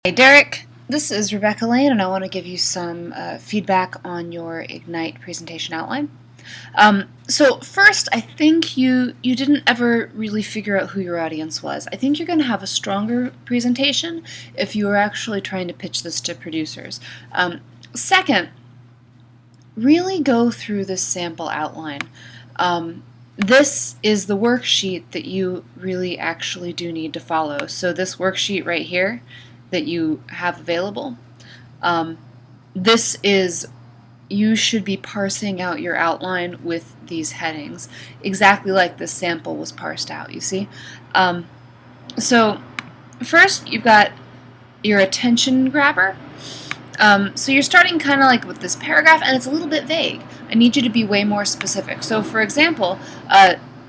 Hey Derek, this is Rebecca Lane and I want to give you some feedback on your Ignite presentation outline. So first, I think you didn't ever really figure out who your audience was. I think you're going to have a stronger presentation if you were actually trying to pitch this to producers. Second, really go through this sample outline. This is the worksheet that you really actually do need to follow. So this worksheet right here that you have available, you should be parsing out your outline with these headings, exactly like this sample was parsed out, you see? So first you've got your attention grabber. So you're starting kind of like with this paragraph and it's a little bit vague. I need you to be way more specific. So for example,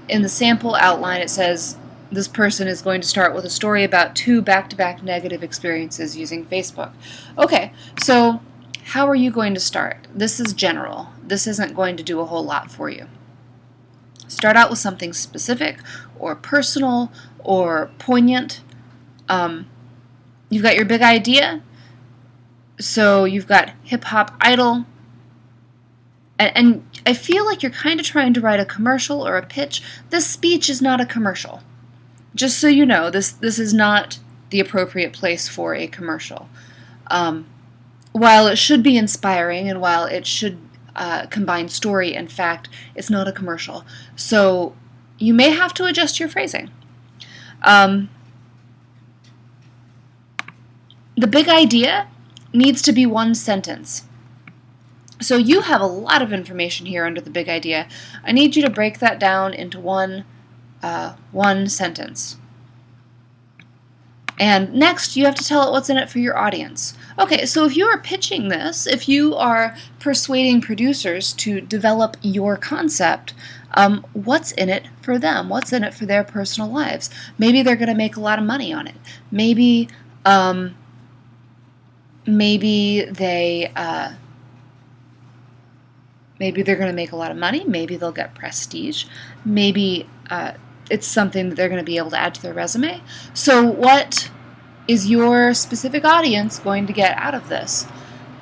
in the sample outline it says this person is going to start with a story about 2 back-to-back negative experiences using Facebook. Okay, so how are you going to start? This is general. This isn't going to do a whole lot for you. Start out with something specific or personal or poignant. You've got your big idea. So you've got hip-hop idol. And I feel like you're kind of trying to write a commercial or a pitch. This speech is not a commercial. Just so you know, this is not the appropriate place for a commercial. While it should be inspiring and while it should combine story and fact, it's not a commercial. So you may have to adjust your phrasing. The big idea needs to be one sentence. So you have a lot of information here under the big idea. I need you to break that down into one sentence. And next, you have to tell it what's in it for your audience. Okay, so if you are pitching this, if you are persuading producers to develop your concept, what's in it for them? What's in it for their personal lives? Maybe they're going to make a lot of money on it. Maybe they're going to make a lot of money. Maybe they'll get prestige. Maybe it's something that they're going to be able to add to their resume. So what is your specific audience going to get out of this?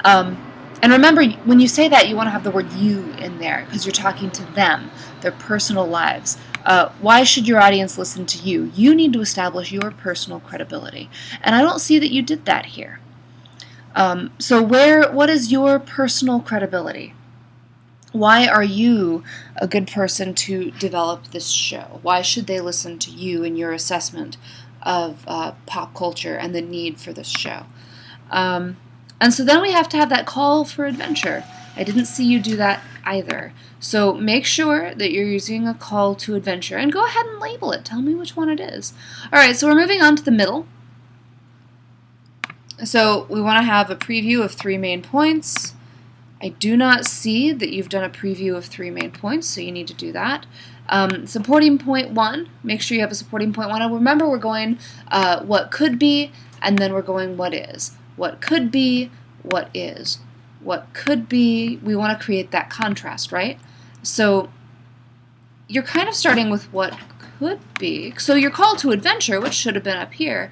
And remember, when you say that, you want to have the word you in there because you're talking to them, their personal lives. Why should your audience listen to you? You need to establish your personal credibility. And I don't see that you did that here. So what is your personal credibility? Why are you a good person to develop this show? Why should they listen to you and your assessment of pop culture and the need for this show? And so then we have to have that call for adventure. I didn't see you do that either. So make sure that you're using a call to adventure and go ahead and label it. Tell me which one it is. Alright, so we're moving on to the middle. So we want to have a preview of 3 main points. I do not see that you've done a preview of 3 main points, so you need to do that. Supporting point 1, make sure you have a supporting point 1. And remember, we're going what could be, and then we're going what is. What could be, what is. What could be, we want to create that contrast, right? So you're kind of starting with what could be. So your call to adventure, which should have been up here,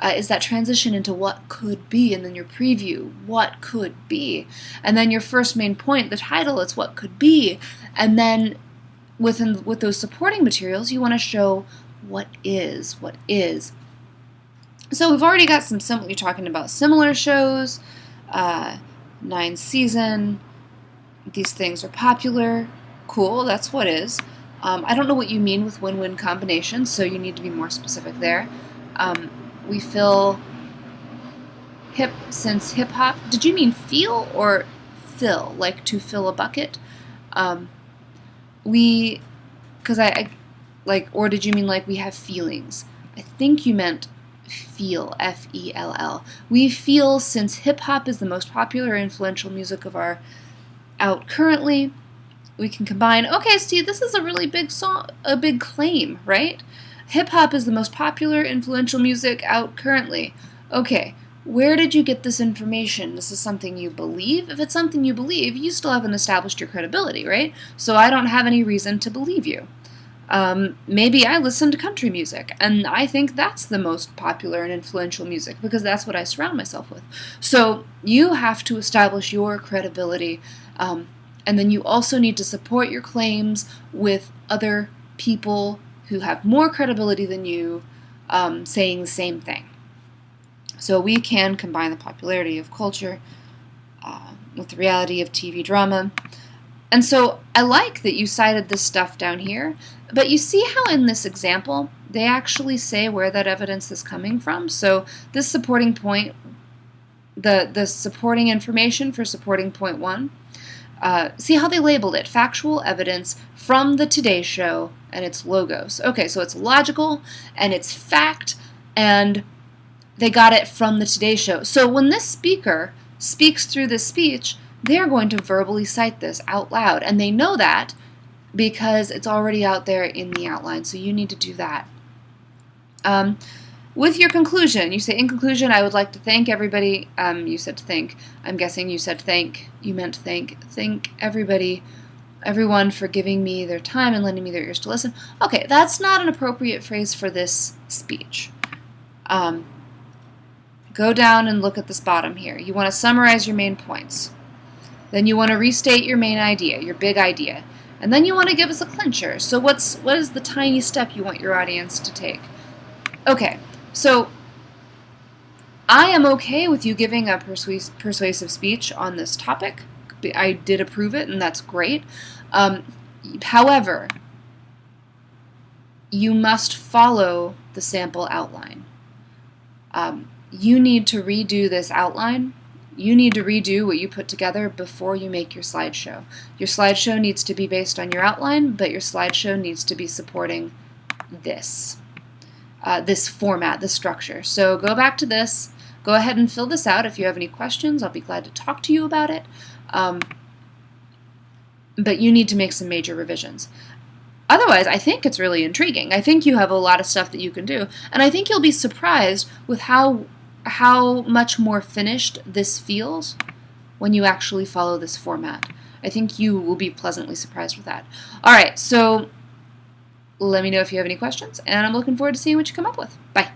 is that transition into what could be, and then your preview, what could be. And then your first main point, the title, it's what could be. And then with those supporting materials, you want to show what is. So we've already got you're talking about similar shows, 9 season, these things are popular. Cool, that's what is. I don't know what you mean with win-win combinations, so you need to be more specific there. We fill since hip-hop. Did you mean feel or fill, like to fill a bucket? Or did you mean like we have feelings? I think you meant feel, F-E-L-L. We feel since hip-hop is the most popular and influential music of our out currently, we can combine, okay, Steve, this is a really big a big claim, right? Hip-hop is the most popular, influential music out currently. Okay, where did you get this information? This is something you believe? If it's something you believe, you still haven't established your credibility, right? So I don't have any reason to believe you. Maybe I listen to country music, and I think that's the most popular and influential music because that's what I surround myself with. So you have to establish your credibility, and then you also need to support your claims with other people who have more credibility than you saying the same thing. So we can combine the popularity of culture with the reality of TV drama. And so I like that you cited this stuff down here, but you see how in this example, they actually say where that evidence is coming from? So this supporting point, the supporting information for supporting point 1, see how they labeled it, factual evidence from the Today Show and its logos. Okay, so it's logical and it's fact, and they got it from the Today Show. So when this speaker speaks through this speech, they're going to verbally cite this out loud, and they know that because it's already out there in the outline, so you need to do that. With your conclusion, you say, in conclusion, I would like to thank everybody. You said to thank. I'm guessing you said thank. You meant thank. Thank everyone for giving me their time and lending me their ears to listen. Okay, that's not an appropriate phrase for this speech. Go down and look at this bottom here. You want to summarize your main points. Then you want to restate your main idea, your big idea. And then you want to give us a clincher. So what is the tiny step you want your audience to take? Okay, so I am okay with you giving a persuasive speech on this topic. I did approve it, and that's great. However, you must follow the sample outline. You need to redo this outline. You need to redo what you put together before you make your slideshow. Your slideshow needs to be based on your outline, but your slideshow needs to be supporting this, this format, this structure. So go back to this. Go ahead and fill this out. If you have any questions, I'll be glad to talk to you about it. But you need to make some major revisions. Otherwise, I think it's really intriguing. I think you have a lot of stuff that you can do, and I think you'll be surprised with how much more finished this feels when you actually follow this format. I think you will be pleasantly surprised with that. All right, so let me know if you have any questions, and I'm looking forward to seeing what you come up with. Bye.